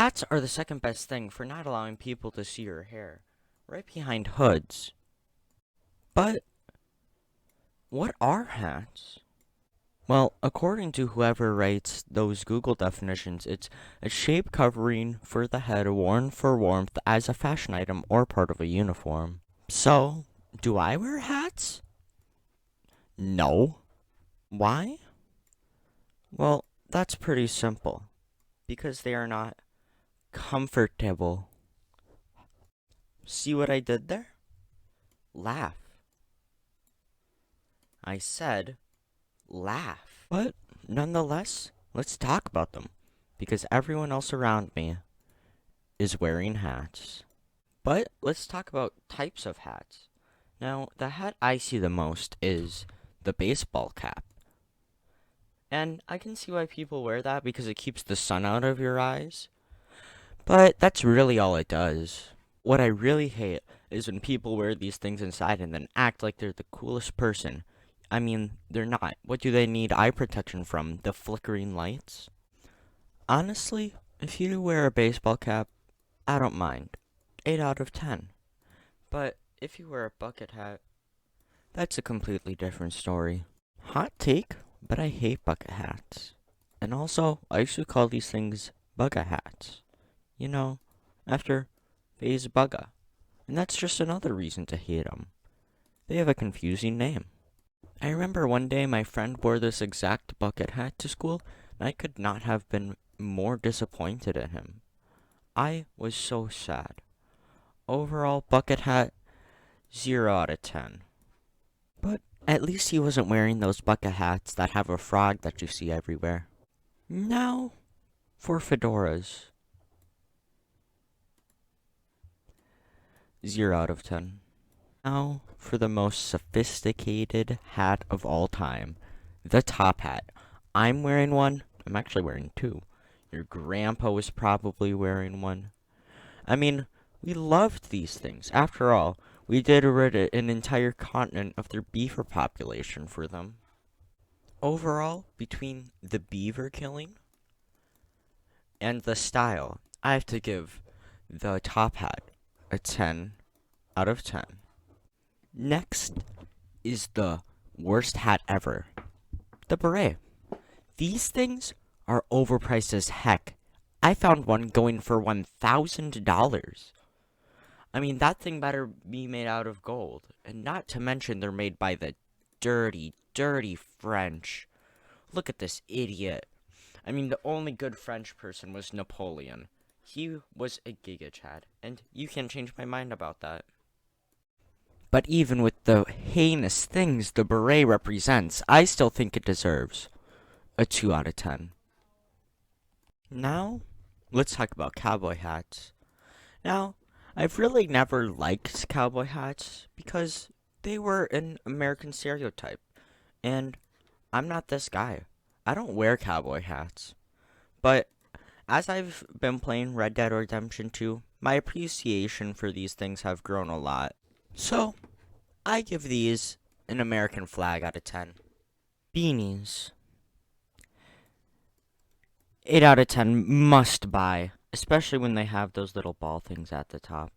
Hats are the second best thing for not allowing people to see your hair, right behind hoods. But what are hats? Well, according to whoever writes those Google definitions, it's a shape covering for the head worn for warmth as a fashion item or part of a uniform. So, do I wear hats? No. Why? Well, that's pretty simple. Because they are not comfortable. See what I did there? Laugh. I said laugh. But nonetheless, let's talk about them. Because everyone else around me is wearing hats. But let's talk about types of hats. Now, the hat I see the most is the baseball cap. And I can see why people wear that because it keeps the sun out of your eyes. But that's really all it does. What I really hate is when people wear these things inside and then act like they're the coolest person. I mean, they're not. What do they need eye protection from? The flickering lights? Honestly, if you wear a baseball cap, I don't mind. 8 out of 10. But if you wear a bucket hat, that's a completely different story. Hot take, but I hate bucket hats. And also, I used to call these things bugga hats. You know, after phase bugga. And that's just another reason to hate them. They have a confusing name. I remember one day my friend wore this exact bucket hat to school, and I could not have been more disappointed in him. I was so sad. Overall, bucket hat, 0 out of 10. But at least he wasn't wearing those bucket hats that have a frog that you see everywhere. Now, for fedoras. 0 out of 10. Now, for the most sophisticated hat of all time, the top hat. I'm wearing one. I'm actually wearing two. Your grandpa was probably wearing one. I mean, we loved these things. After all, we did rid an entire continent of their beaver population for them. Overall, between the beaver killing and the style, I have to give the top hat a 10 out of 10. Next is the worst hat ever, the beret. These things are overpriced as heck. I found one going for $1,000. I mean, that thing better be made out of gold. And not to mention they're made by the dirty, dirty French. Look at this idiot. I mean, the only good French person was Napoleon. He was a Giga Chad, and you can't change my mind about that. But even with the heinous things the beret represents, I still think it deserves a 2 out of 10. Now, let's talk about cowboy hats. Now, I've really never liked cowboy hats because they were an American stereotype. And I'm not this guy. I don't wear cowboy hats. But as I've been playing Red Dead Redemption 2, my appreciation for these things have grown a lot. So, I give these an American flag out of 10. Beanies. 8 out of 10 must buy, especially when they have those little ball things at the top.